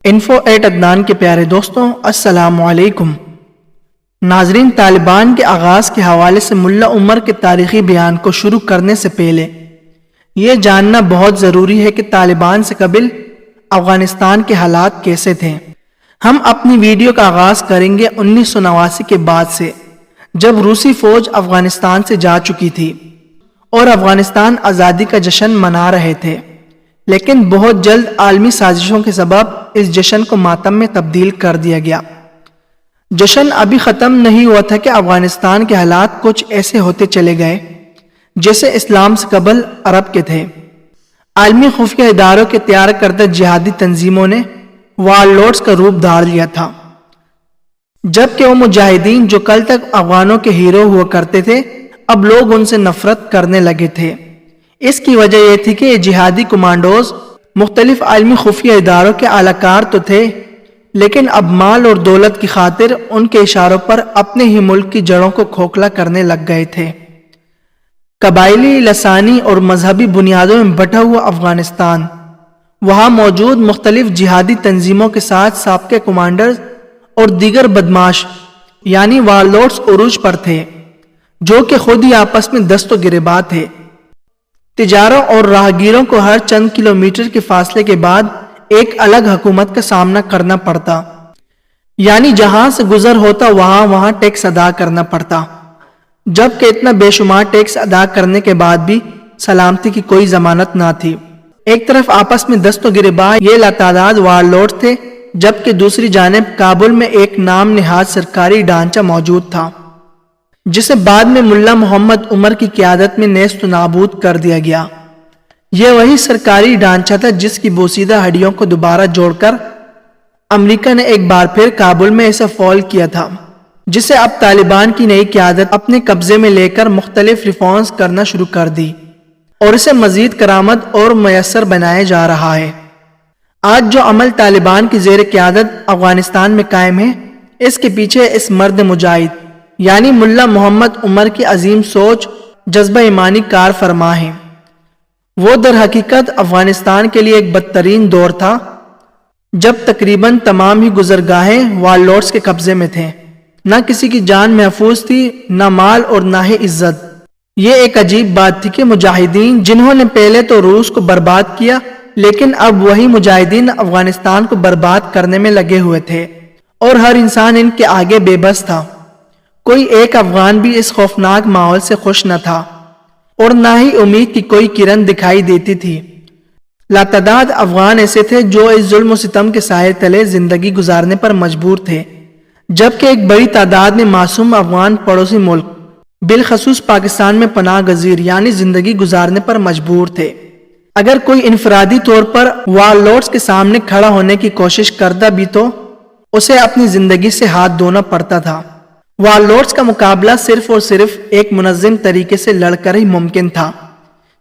Info at Adnan کے پیارے دوستوں، السلام علیکم۔ ناظرین، طالبان کے آغاز کے حوالے سے ملا عمر کے تاریخی بیان کو شروع کرنے سے پہلے یہ جاننا بہت ضروری ہے کہ طالبان سے قبل افغانستان کے حالات کیسے تھے۔ ہم اپنی ویڈیو کا آغاز کریں گے 1989 کے بعد سے، جب روسی فوج افغانستان سے جا چکی تھی اور افغانستان آزادی کا جشن منا رہے تھے، لیکن بہت جلد عالمی سازشوں کے سبب اس جشن کو ماتم میں تبدیل کر دیا گیا۔ جشن ابھی ختم نہیں ہوا تھا کہ افغانستان کے حالات کچھ ایسے ہوتے چلے گئے جیسے اسلام سے قبل عرب کے تھے۔ عالمی خفیہ اداروں کے تیار کردہ جہادی تنظیموں نے وار لورڈز کا روپ دھار لیا تھا، جبکہ وہ مجاہدین جو کل تک افغانوں کے ہیرو ہوا کرتے تھے اب لوگ ان سے نفرت کرنے لگے تھے۔ اس کی وجہ یہ تھی کہ یہ جہادی کمانڈوز مختلف عالمی خفیہ اداروں کے اعلی کار تو تھے، لیکن اب مال اور دولت کی خاطر ان کے اشاروں پر اپنے ہی ملک کی جڑوں کو کھوکھلا کرنے لگ گئے تھے۔ قبائلی، لسانی اور مذہبی بنیادوں میں بٹا ہوا افغانستان، وہاں موجود مختلف جہادی تنظیموں کے ساتھ سابقہ کمانڈرز اور دیگر بدماش یعنی وار لورڈز عروج پر تھے، جو کہ خود ہی آپس میں دست و گریباں تھے۔ تجاروں اور راہگیروں کو ہر چند کلومیٹر کے فاصلے کے بعد ایک الگ حکومت کا سامنا کرنا پڑتا، یعنی جہاں سے گزر ہوتا وہاں ٹیکس ادا کرنا پڑتا، جبکہ اتنا بے شمار ٹیکس ادا کرنے کے بعد بھی سلامتی کی کوئی ضمانت نہ تھی۔ ایک طرف آپس میں دست و گریباں یہ لاتعداد وار لورڈ تھے، جبکہ دوسری جانب کابل میں ایک نام نہاد سرکاری ڈھانچہ موجود تھا، جسے بعد میں ملا محمد عمر کی قیادت میں نیست و نابود کر دیا گیا۔ یہ وہی سرکاری ڈھانچہ تھا جس کی بوسیدہ ہڈیوں کو دوبارہ جوڑ کر امریکہ نے ایک بار پھر کابل میں اسے فول کیا تھا، جسے اب طالبان کی نئی قیادت اپنے قبضے میں لے کر مختلف ریفارمز کرنا شروع کر دی اور اسے مزید کارآمد اور میسر بنایا جا رہا ہے۔ آج جو عمل طالبان کی زیر قیادت افغانستان میں قائم ہے، اس کے پیچھے اس مرد مجاہد یعنی ملا محمد عمر کی عظیم سوچ، جذبہ ایمانی کار فرما ہے۔ وہ در حقیقت افغانستان کے لیے ایک بدترین دور تھا، جب تقریباً تمام ہی گزرگاہیں وار لورڈز کے قبضے میں تھے، نہ کسی کی جان محفوظ تھی، نہ مال اور نہ ہی عزت۔ یہ ایک عجیب بات تھی کہ مجاہدین جنہوں نے پہلے تو روس کو برباد کیا، لیکن اب وہی مجاہدین افغانستان کو برباد کرنے میں لگے ہوئے تھے اور ہر انسان ان کے آگے بے بس تھا۔ کوئی ایک افغان بھی اس خوفناک ماحول سے خوش نہ تھا اور نہ ہی امید کی کوئی کرن دکھائی دیتی تھی۔ لاتعداد افغان ایسے تھے جو اس ظلم و ستم کے سائے تلے زندگی گزارنے پر مجبور تھے، جبکہ ایک بڑی تعداد میں معصوم افغان پڑوسی ملک بالخصوص پاکستان میں پناہ گزیر یعنی زندگی گزارنے پر مجبور تھے۔ اگر کوئی انفرادی طور پر وار لورڈز کے سامنے کھڑا ہونے کی کوشش کرتا بھی تو اسے اپنی زندگی سے ہاتھ دھونا پڑتا تھا۔ وار لورڈز کا مقابلہ صرف اور صرف ایک منظم طریقے سے لڑ کر ہی ممکن تھا۔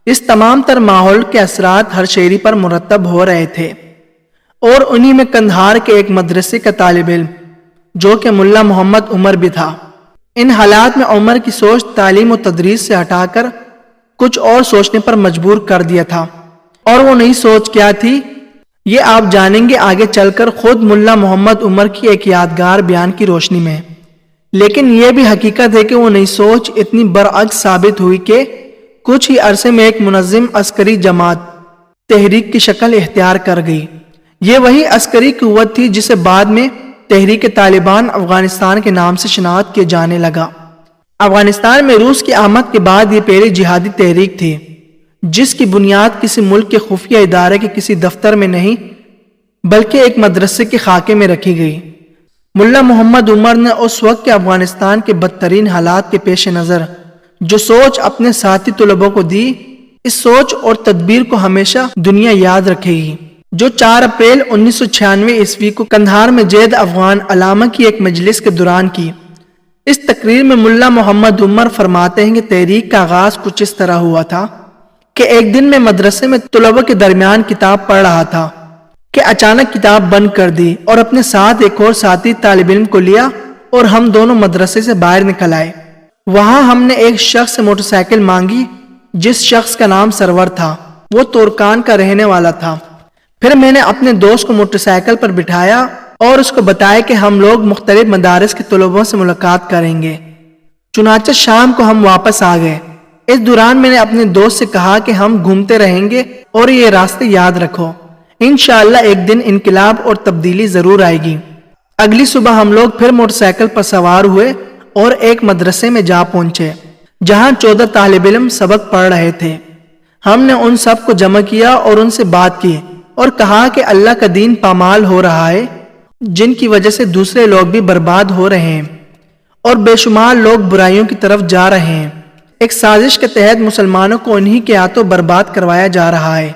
اس تمام تر ماحول کے اثرات ہر شہری پر مرتب ہو رہے تھے، اور انہی میں قندھار کے ایک مدرسے کا طالب علم جو کہ ملا محمد عمر بھی تھا۔ ان حالات میں عمر کی سوچ تعلیم و تدریس سے ہٹا کر کچھ اور سوچنے پر مجبور کر دیا تھا، اور وہ نئی سوچ کیا تھی یہ آپ جانیں گے آگے چل کر خود ملا محمد عمر کی ایک یادگار بیان کی روشنی میں۔ لیکن یہ بھی حقیقت ہے کہ وہ نئی سوچ اتنی برعکس ثابت ہوئی کہ کچھ ہی عرصے میں ایک منظم عسکری جماعت تحریک کی شکل اختیار کر گئی۔ یہ وہی عسکری قوت تھی جسے بعد میں تحریک طالبان افغانستان کے نام سے شناخت کیا جانے لگا۔ افغانستان میں روس کی آمد کے بعد یہ پہلی جہادی تحریک تھی جس کی بنیاد کسی ملک کے خفیہ ادارے کے کسی دفتر میں نہیں بلکہ ایک مدرسے کے خاکے میں رکھی گئی۔ ملا محمد عمر نے اس وقت کے افغانستان کے بدترین حالات کے پیش نظر جو سوچ اپنے ساتھی طلبوں کو دی، اس سوچ اور تدبیر کو ہمیشہ دنیا یاد رکھے گی، جو 4 اپریل 1996 عیسوی کو قندھار میں جید افغان علامہ کی ایک مجلس کے دوران کی۔ اس تقریر میں ملا محمد عمر فرماتے ہیں کہ تحریک کا آغاز کچھ اس طرح ہوا تھا کہ ایک دن میں مدرسے میں طلبہ کے درمیان کتاب پڑھ رہا تھا کہ اچانک کتاب بند کر دی اور اپنے ساتھ ایک اور ساتھی طالب علم کو لیا اور ہم دونوں مدرسے سے باہر نکل آئے۔ وہاں ہم نے ایک شخص سے موٹر سائیکل مانگی جس شخص کا نام سرور تھا، وہ تورکان کا رہنے والا تھا۔ پھر میں نے اپنے دوست کو موٹر سائیکل پر بٹھایا اور اس کو بتایا کہ ہم لوگ مختلف مدارس کے طلباء سے ملاقات کریں گے۔ چنانچہ شام کو ہم واپس آ گئے۔ اس دوران میں نے اپنے دوست سے کہا کہ ہم گھومتے رہیں گے اور یہ راستے یاد رکھو، انشاءاللہ ایک دن انقلاب اور تبدیلی ضرور آئے گی۔ اگلی صبح ہم لوگ پھر موٹر سائیکل پر سوار ہوئے اور ایک مدرسے میں جا پہنچے جہاں 14 طالب علم سبق پڑھ رہے تھے۔ ہم نے ان سب کو جمع کیا اور ان سے بات کی اور کہا کہ اللہ کا دین پامال ہو رہا ہے، جن کی وجہ سے دوسرے لوگ بھی برباد ہو رہے ہیں اور بے شمار لوگ برائیوں کی طرف جا رہے ہیں۔ ایک سازش کے تحت مسلمانوں کو انہی کے ہاتھوں برباد کروایا جا رہا ہے۔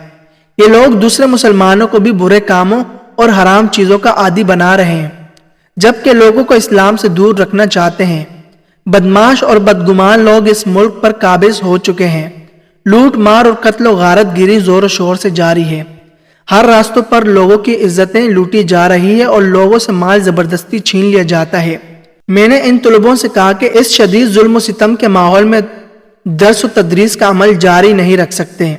یہ لوگ دوسرے مسلمانوں کو بھی برے کاموں اور حرام چیزوں کا عادی بنا رہے ہیں، جبکہ لوگوں کو اسلام سے دور رکھنا چاہتے ہیں۔ بدماش اور بدگمان لوگ اس ملک پر قابض ہو چکے ہیں۔ لوٹ مار اور قتل و غارت گیری زور و شور سے جاری ہے۔ ہر راستوں پر لوگوں کی عزتیں لوٹی جا رہی ہے اور لوگوں سے مال زبردستی چھین لیا جاتا ہے۔ میں نے ان طلبوں سے کہا کہ اس شدید ظلم و ستم کے ماحول میں درس و تدریس کا عمل جاری نہیں رکھ سکتے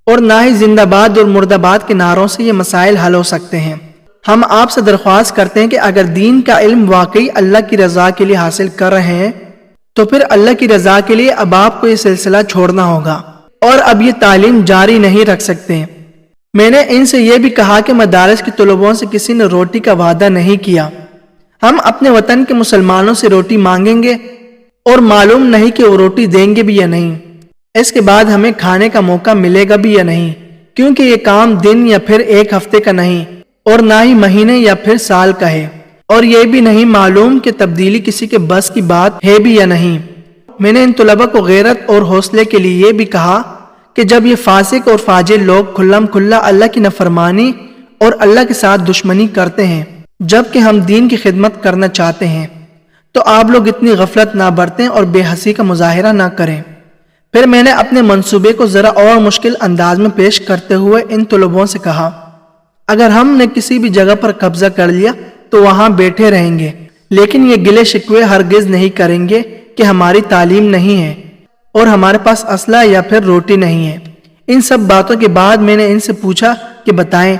اور نہ ہی زندہ باد اور مردہ باد کے نعروں سے یہ مسائل حل ہو سکتے ہیں۔ ہم آپ سے درخواست کرتے ہیں کہ اگر دین کا علم واقعی اللہ کی رضا کے لیے حاصل کر رہے ہیں تو پھر اللہ کی رضا کے لیے اب آپ کو یہ سلسلہ چھوڑنا ہوگا اور اب یہ تعلیم جاری نہیں رکھ سکتے۔ میں نے ان سے یہ بھی کہا کہ مدارس کے طلبوں سے کسی نے روٹی کا وعدہ نہیں کیا۔ ہم اپنے وطن کے مسلمانوں سے روٹی مانگیں گے اور معلوم نہیں کہ وہ روٹی دیں گے بھی یا نہیں۔ اس کے بعد ہمیں کھانے کا موقع ملے گا بھی یا نہیں، کیونکہ یہ کام دن یا پھر ایک ہفتے کا نہیں اور نہ ہی مہینے یا پھر سال کا ہے، اور یہ بھی نہیں معلوم کہ تبدیلی کسی کے بس کی بات ہے بھی یا نہیں۔ میں نے ان طلباء کو غیرت اور حوصلے کے لیے یہ بھی کہا کہ جب یہ فاسق اور فاجر لوگ کھلم کھلا اللہ کی نافرمانی اور اللہ کے ساتھ دشمنی کرتے ہیں جبکہ ہم دین کی خدمت کرنا چاہتے ہیں، تو آپ لوگ اتنی غفلت نہ برتیں اور بے حسی کا مظاہرہ نہ کریں۔ پھر میں نے اپنے منصوبے کو ذرا اور مشکل انداز میں پیش کرتے ہوئے ان طلبوں سے کہا، اگر ہم نے کسی بھی جگہ پر قبضہ کر لیا تو وہاں بیٹھے رہیں گے، لیکن یہ گلے شکوے ہرگز نہیں کریں گے کہ ہماری تعلیم نہیں ہے اور ہمارے پاس اسلحہ یا پھر روٹی نہیں ہے۔ ان سب باتوں کے بعد میں نے ان سے پوچھا کہ بتائیں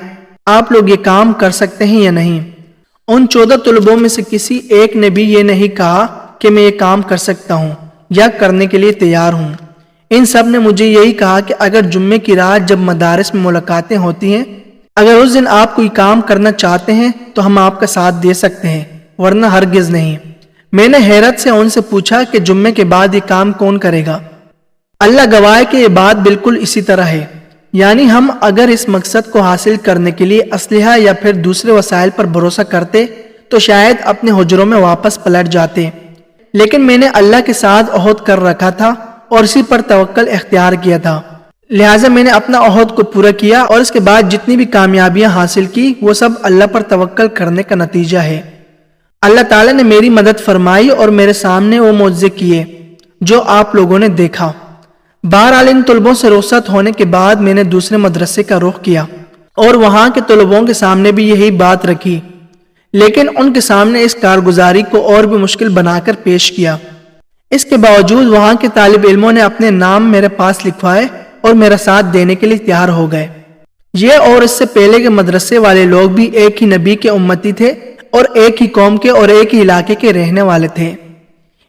آپ لوگ یہ کام کر سکتے ہیں یا نہیں۔ ان 14 طلبوں میں سے کسی ایک نے بھی یہ نہیں کہا کہ میں یہ کام کر سکتا ہوں یا کرنے کے لیے تیار ہوں۔ ان سب نے مجھے یہی کہا کہ اگر جمعے کی رات جب مدارس میں ملاقاتیں ہوتی ہیں، اگر اس دن آپ کوئی کام کرنا چاہتے ہیں تو ہم آپ کا ساتھ دے سکتے ہیں، ورنہ ہرگز نہیں۔ میں نے حیرت سے ان سے پوچھا کہ جمعے کے بعد یہ کام کون کرے گا؟ اللہ گواہ ہے کہ یہ بات بالکل اسی طرح ہے، یعنی ہم اگر اس مقصد کو حاصل کرنے کے لیے اسلحہ یا پھر دوسرے وسائل پر بھروسہ کرتے تو شاید اپنے حجروں میں واپس پلٹ جاتے، لیکن میں نے اللہ کے ساتھ عہد کر رکھا تھا اور اسی پر توکل اختیار کیا تھا، لہٰذا میں نے اپنا عہد کو پورا کیا اور اس کے بعد جتنی بھی کامیابیاں حاصل کی وہ سب اللہ پر توکل کرنے کا نتیجہ ہے۔ اللہ تعالیٰ نے میری مدد فرمائی اور میرے سامنے وہ معجزے کیے جو آپ لوگوں نے دیکھا۔ بہرحال ان طلبوں سے رخصت ہونے کے بعد میں نے دوسرے مدرسے کا رخ کیا اور وہاں کے طلبوں کے سامنے بھی یہی بات رکھی، لیکن ان کے سامنے اس کارگزاری کو اور بھی مشکل بنا کر پیش کیا۔ اس کے باوجود وہاں کے طالب علموں نے اپنے نام میرے پاس لکھوائے اور میرا ساتھ دینے کے لیے تیار ہو گئے۔ یہ اور اس سے پہلے کے مدرسے والے لوگ بھی ایک ہی نبی کے امتی تھے اور ایک ہی قوم کے اور ایک ہی علاقے کے رہنے والے تھے۔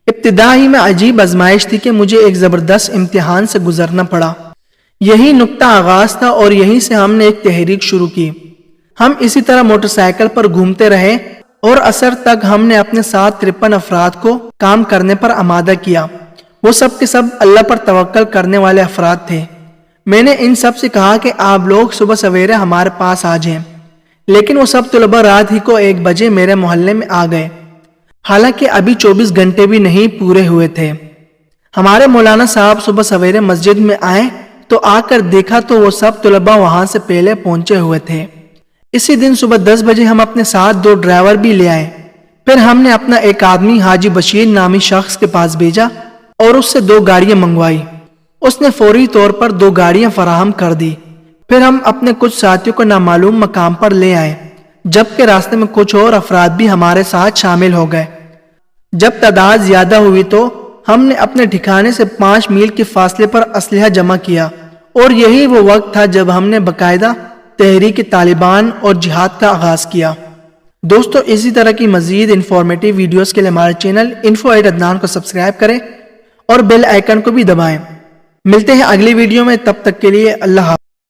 ابتدا ہی میں عجیب آزمائش تھی کہ مجھے ایک زبردست امتحان سے گزرنا پڑا۔ یہی نقطہ آغاز تھا اور یہیں سے ہم نے ایک تحریک شروع کی۔ ہم اسی طرح موٹر سائیکل پر گھومتے رہے اور عصر تک ہم نے اپنے ساتھ 53 افراد کو کام کرنے پر آمادہ کیا۔ وہ سب کے سب اللہ پر توکل کرنے والے افراد تھے۔ میں نے ان سب سے کہا کہ آپ لوگ صبح سویرے ہمارے پاس آ جائیں، لیکن وہ سب طلباء رات ہی کو 1 بجے میرے محلے میں آ گئے، حالانکہ ابھی 24 گھنٹے بھی نہیں پورے ہوئے تھے۔ ہمارے مولانا صاحب صبح سویرے مسجد میں آئے تو آ کر دیکھا تو وہ سب طلباء وہاں سے پہلے پہنچے ہوئے تھے۔ اسی دن صبح 10 بجے ہم اپنے ساتھ 2 ڈرائیور بھی لے آئے۔ پھر ہم نے اپنا ایک آدمی حاجی بشیر نامی شخص کے پاس بھیجا اور اس سے 2 گاڑیاں منگوائی۔ اس نے فوری طور پر 2 گاڑیاں فراہم کر دی۔ پھر ہم اپنے کچھ ساتھیوں کو نامعلوم مقام پر لے آئے، جبکہ راستے میں کچھ اور افراد بھی ہمارے ساتھ شامل ہو گئے۔ جب تعداد زیادہ ہوئی تو ہم نے اپنے ٹھکانے سے 5 میل کے فاصلے پر اسلحہ جمع کیا، اور یہی وہ وقت تھا جب ہم نے باقاعدہ تحریک طالبان اور جہاد کا آغاز کیا۔ دوستو اسی طرح کی مزید انفارمیٹیو ویڈیوز کے لیے ہمارے چینل info@adnan کو سبسکرائب کریں اور بیل آئیکن کو بھی دبائیں۔ ملتے ہیں اگلی ویڈیو میں، تب تک کے لیے اللہ حافظ۔